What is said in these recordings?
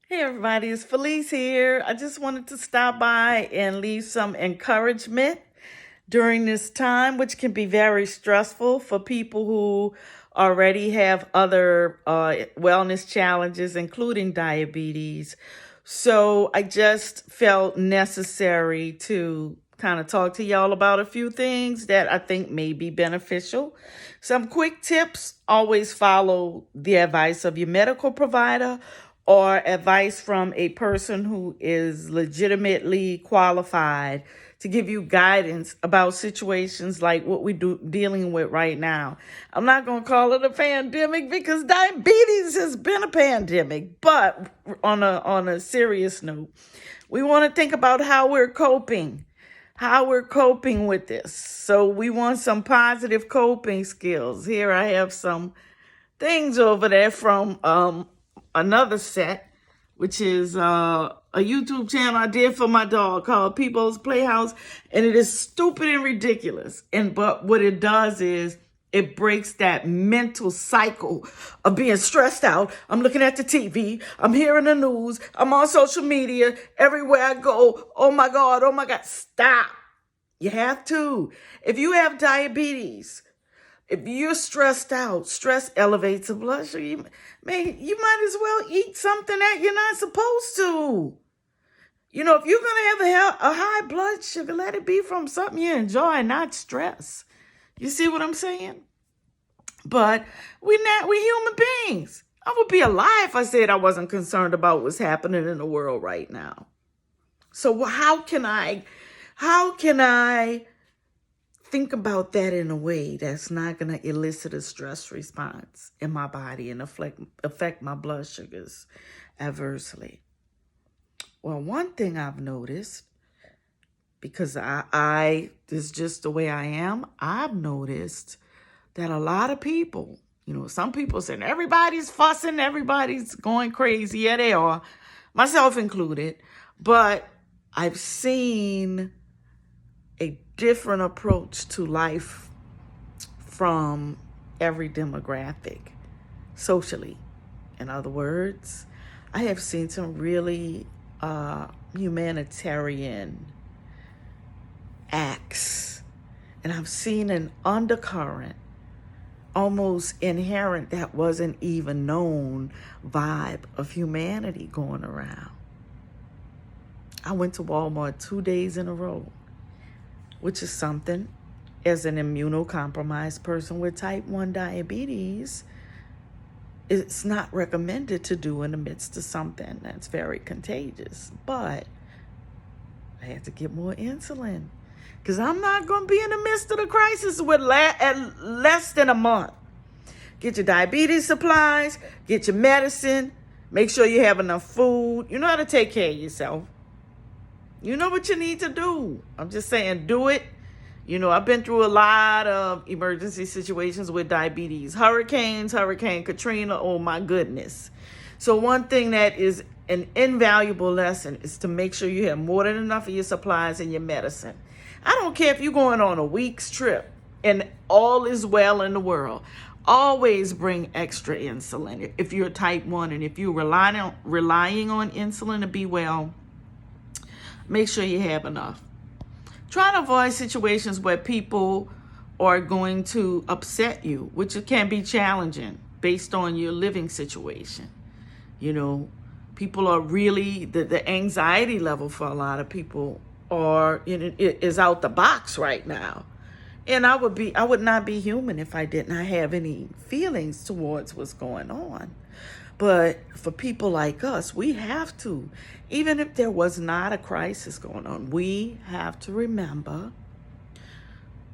Hey everybody, it's Felice here. I just wanted to stop by and leave some encouragement during this time, which can be very stressful for people who already have other wellness challenges, including diabetes. So I just felt necessary to kind of talk to y'all about a few things that I think may be beneficial. Some quick tips: always follow the advice of your medical provider or advice from a person who is legitimately qualified to give you guidance about situations like what we're dealing with right now. I'm not going to call it a pandemic because diabetes has been a pandemic, but on a serious note, we want to think about how we're coping with this. So we want some positive coping skills. Here I have some things over there from another set, which is a YouTube channel I did for my dog called People's Playhouse, and it is stupid and ridiculous. But what it does is it breaks that mental cycle of being stressed out. I'm looking at the TV, I'm hearing the news, I'm on social media, everywhere I go. Oh my God, oh my God, stop. You have to. If you have diabetes, if you're stressed out, stress elevates the blood sugar. You might as well eat something that you're not supposed to. If you're going to have a high blood sugar, let it be from something you enjoy, not stress. You see what I'm saying? But we're human beings. I would be a lie if I said I wasn't concerned about what's happening in the world right now. So how can I think about that in a way that's not going to elicit a stress response in my body and affect my blood sugars adversely? Well, one thing I've noticed, because I this is just the way I am, I've noticed that a lot of people, some people saying everybody's fussing, everybody's going crazy. Yeah, they are, myself included. But I've seen a different approach to life from every demographic socially. In other words, I have seen some really humanitarian acts, and I've seen an undercurrent, almost inherent, that wasn't even known, vibe of humanity going around. I went to Walmart 2 days in a row, which is something, as an immunocompromised person with type 1 diabetes, it's not recommended to do in the midst of something that's very contagious. But I had to get more insulin because I'm not going to be in the midst of the crisis with at less than a month. Get your diabetes supplies, get your medicine, make sure you have enough food. You know how to take care of yourself. You know what you need to do. I'm just saying, do it. I've been through a lot of emergency situations with diabetes. Hurricane Katrina, oh my goodness. So one thing that is an invaluable lesson is to make sure you have more than enough of your supplies and your medicine. I don't care if you're going on a week's trip and all is well in the world. Always bring extra insulin if you're type 1, and if you're relying on insulin to be well, make sure you have enough. Try to avoid situations where people are going to upset you, which can be challenging based on your living situation. People are really, the anxiety level for a lot of people is out the box right now. And I would not be human if I did not have any feelings towards what's going on. But for people like us, we have to, even if there was not a crisis going on, we have to remember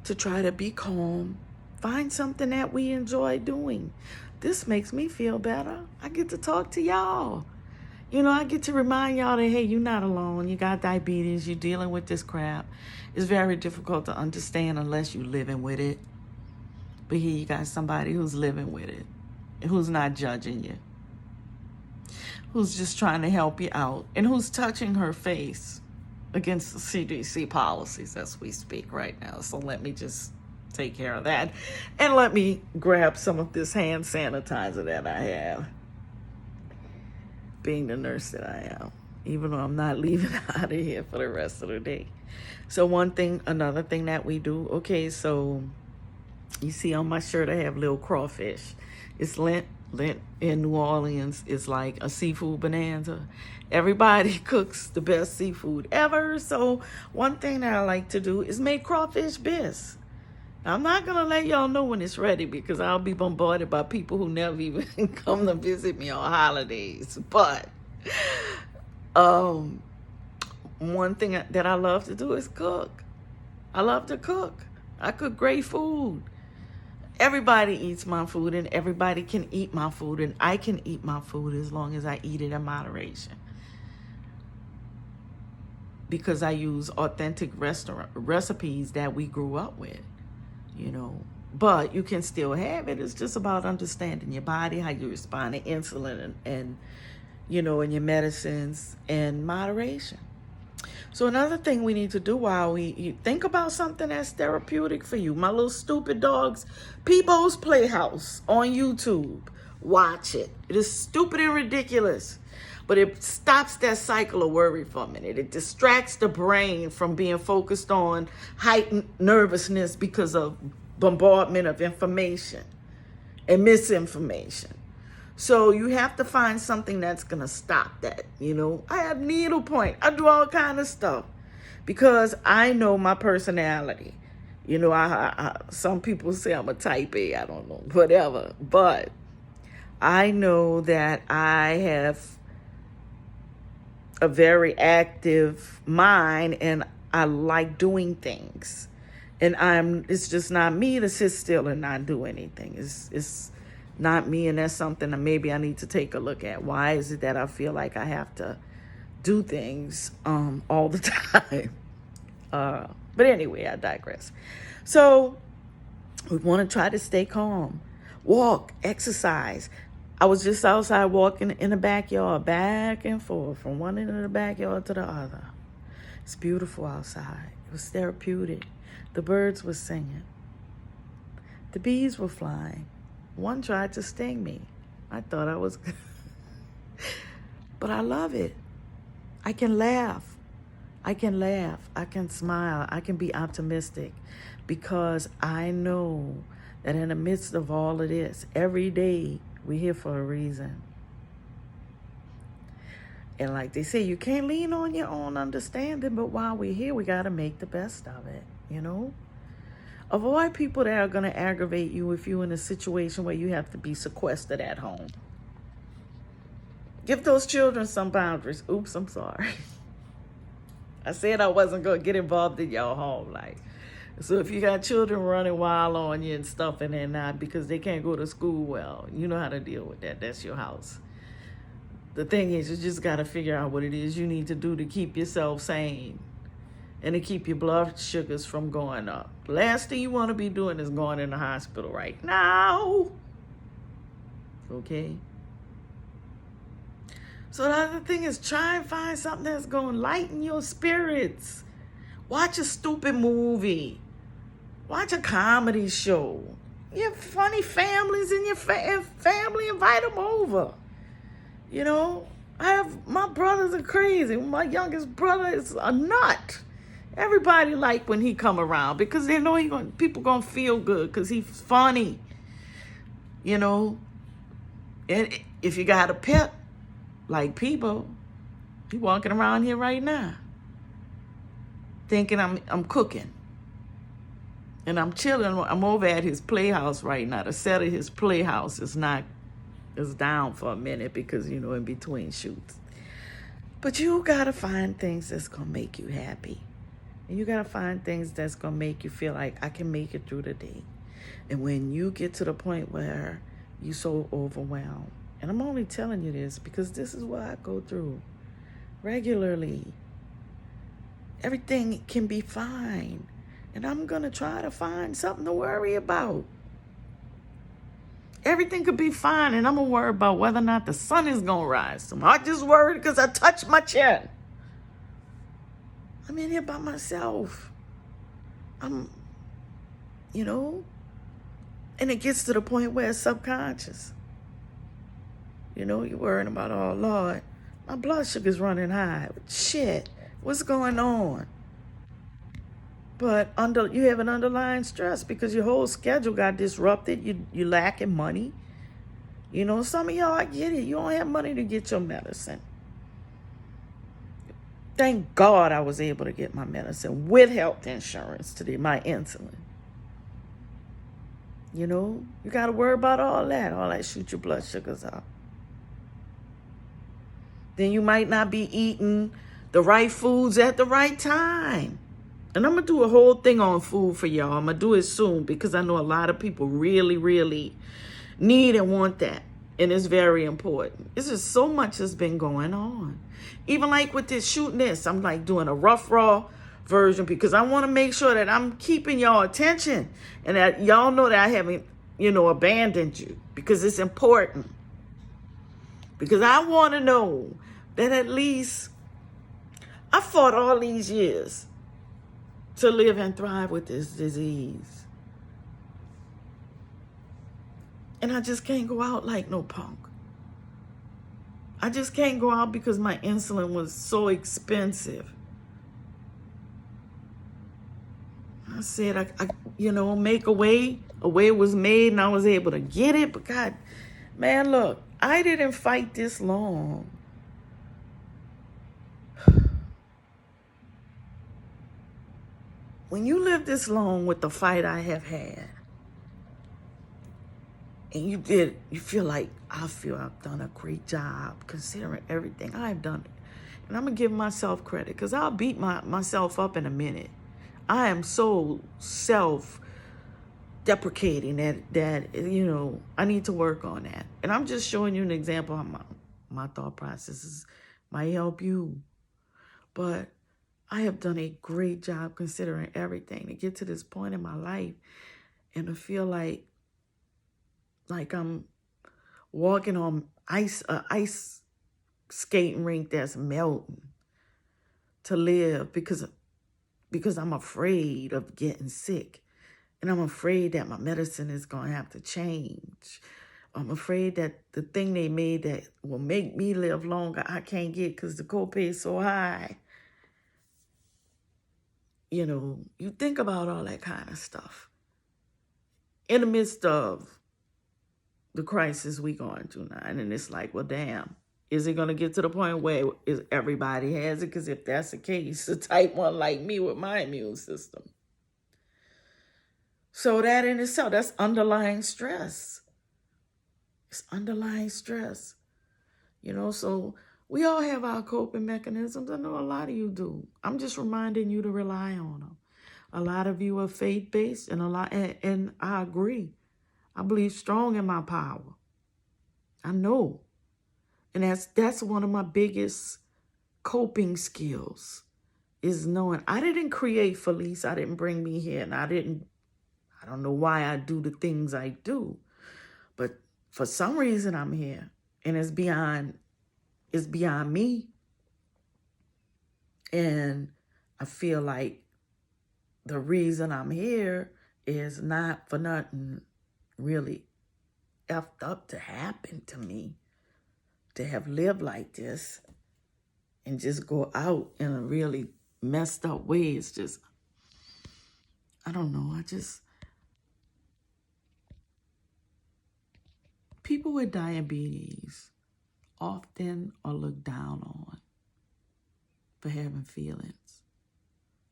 to try to be calm, find something that we enjoy doing. This makes me feel better. I get to talk to y'all. I get to remind y'all that, hey, you're not alone. You got diabetes. You're dealing with this crap. It's very difficult to understand unless you're living with it. But here you got somebody who's living with it, who's not judging you, who's just trying to help you out, and who's touching her face against the CDC policies as we speak right now. So let me just take care of that. And let me grab some of this hand sanitizer that I have. being the nurse that I am, even though I'm not leaving out of here for the rest of the day. So another thing that we do, okay, so you see on my shirt I have little crawfish. It's Lent. Lent in New Orleans is like a seafood bonanza. Everybody cooks the best seafood ever. So one thing that I like to do is make crawfish bisque. I'm not going to let y'all know when it's ready because I'll be bombarded by people who never even come to visit me on holidays. But one thing that I love to do is cook. I love to cook. I cook great food. Everybody eats my food and everybody can eat my food, and I can eat my food as long as I eat it in moderation. Because I use authentic restaurant recipes that we grew up with, you know. But you can still have it. It's just about understanding your body, how you respond to insulin and you know, and your medicines and moderation. So another thing we need to do while we eat, think about something that's therapeutic for you. My little stupid dogs, Peebo's Playhouse on YouTube. Watch it. It is stupid and ridiculous, but it stops that cycle of worry for a minute. It distracts the brain from being focused on heightened nervousness because of bombardment of information and misinformation. So you have to find something that's going to stop that, you know. I have needlepoint. I do all kind of stuff because I know my personality. You know, some people say I'm a type A. I don't know, whatever. But I know that I have a very active mind and I like doing things. And it's just not me to sit still and not do anything. It's not me, and that's something that maybe I need to take a look at. Why is it that I feel like I have to do things all the time? But anyway, I digress. So we want to try to stay calm. Walk, exercise. I was just outside walking in the backyard, back and forth, from one end of the backyard to the other. It's beautiful outside. It was therapeutic. The birds were singing. The bees were flying. One tried to sting me. I thought I was but I love it. I can laugh. I can laugh. I can smile. I can be optimistic because I know that in the midst of all of this, every day we're here for a reason. And like they say, you can't lean on your own understanding, but while we're here, we got to make the best of it, you know? Avoid people that are going to aggravate you if you're in a situation where you have to be sequestered at home. Give those children some boundaries. Oops, I'm sorry. I said I wasn't going to get involved in your home life. So if you got children running wild on you and stuff and they're not because they can't go to school well, you know how to deal with that. That's your house. The thing is, you just got to figure out what it is you need to do to keep yourself sane and to keep your blood sugars from going up. Last thing you want to be doing is going in the hospital right now. Okay? So the other thing is try and find something that's going to lighten your spirits. Watch a stupid movie. Watch a comedy show. You have funny families in your family, invite them over. You know, my brothers are crazy. My youngest brother is a nut. Everybody like when he come around because they know people gonna feel good because he's funny. You know, and if you got a pet like people, he walking around here right now, thinking I'm cooking, and I'm chilling. I'm over at his playhouse right now. The set of his playhouse is down for a minute because you know in between shoots. But you gotta find things that's gonna make you happy. And you got to find things that's going to make you feel like I can make it through the day. And when you get to the point where you're so overwhelmed, and I'm only telling you this because this is what I go through regularly. Everything can be fine. And I'm going to try to find something to worry about. Everything could be fine, and I'm going to worry about whether or not the sun is going to rise tomorrow. I just worried because I touched my chin. I'm in here by myself. You know, and it gets to the point where it's subconscious. You're worrying about, oh, Lord, my blood sugar's running high. Shit, what's going on? But you have an underlying stress because your whole schedule got disrupted. You lacking money. Some of y'all, I get it. You don't have money to get your medicine. Thank God I was able to get my medicine with health insurance today, my insulin. You got to worry about all that shoot your blood sugars up. Then you might not be eating the right foods at the right time. And I'm going to do a whole thing on food for y'all. I'm going to do it soon because I know a lot of people really, really need and want that. And it's very important. It's just so much that's been going on. Even like with this shooting this, I'm like doing a rough, raw version because I want to make sure that I'm keeping y'all attention and that y'all know that I haven't, abandoned you because it's important. Because I want to know that at least I fought all these years to live and thrive with this disease. And I just can't go out like no punk. I just can't go out because my insulin was so expensive. I said, I make a way. A way was made and I was able to get it. But God, man, look, I didn't fight this long. When you live this long with the fight I have had, and you feel like, I feel I've done a great job considering everything I've done. And I'm going to give myself credit because I'll beat myself up in a minute. I am so self-deprecating that I need to work on that. And I'm just showing you an example of my thought processes might help you. But I have done a great job considering everything to get to this point in my life and to feel like I'm walking on ice skating rink that's melting to live because I'm afraid of getting sick. And I'm afraid that my medicine is going to have to change. I'm afraid that the thing they made that will make me live longer, I can't get because the copay is so high. You think about all that kind of stuff. In the midst of the crisis we going through now. And then it's like, well, damn, is it going to get to the point where everybody has it? Because if that's the case, a type 1 like me with my immune system. So that in itself, that's underlying stress. It's underlying stress. So we all have our coping mechanisms. I know a lot of you do. I'm just reminding you to rely on them. A lot of you are faith-based and I agree. I believe strong in my power. I know. And that's one of my biggest coping skills is knowing I didn't create Felice. I didn't bring me here. And I don't know why I do the things I do. But for some reason I'm here. And it's beyond me. And I feel like the reason I'm here is not for nothing really effed up to happen to me, to have lived like this and just go out in a really messed up way. It's just, I don't know. People with diabetes often are looked down on for having feelings.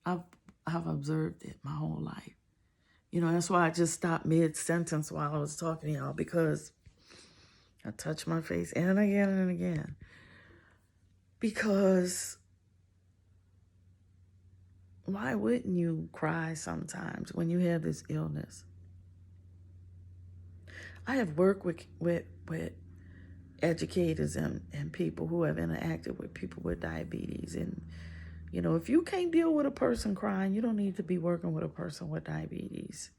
I've observed it my whole life. That's why I just stopped mid-sentence while I was talking to y'all, because I touch my face and again and again. Because why wouldn't you cry sometimes when you have this illness? I have worked with educators and people who have interacted with people with diabetes. And, if you can't deal with a person crying, you don't need to be working with a person with diabetes.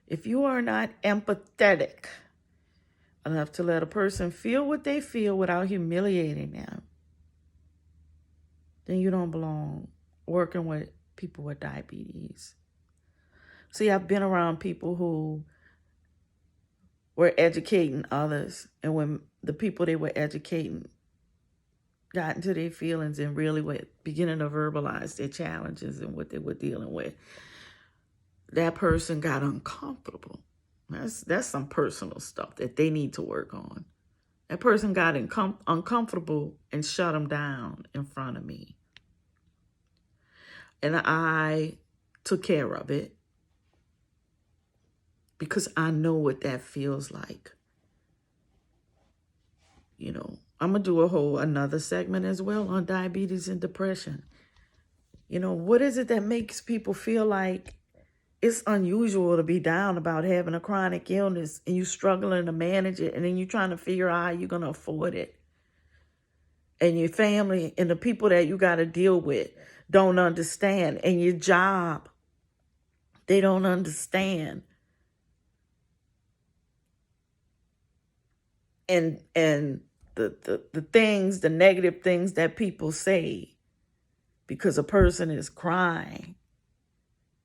If you are not empathetic enough to let a person feel what they feel without humiliating them, then you don't belong working with people with diabetes. See, I've been around people who were educating others, and when the people they were educating got into their feelings and really were beginning to verbalize their challenges and what they were dealing with, that person got uncomfortable. That's some personal stuff that they need to work on. That person got uncomfortable and shut them down in front of me. And I took care of it because I know what that feels like. You know, I'm going to do another segment as well on diabetes and depression. You know, what is it that makes people feel like it's unusual to be down about having a chronic illness and you struggling to manage it, and then you're trying to figure out how you're going to afford it? And your family and the people that you got to deal with don't understand. And your job, they don't understand. And the things, the negative things that people say because a person is crying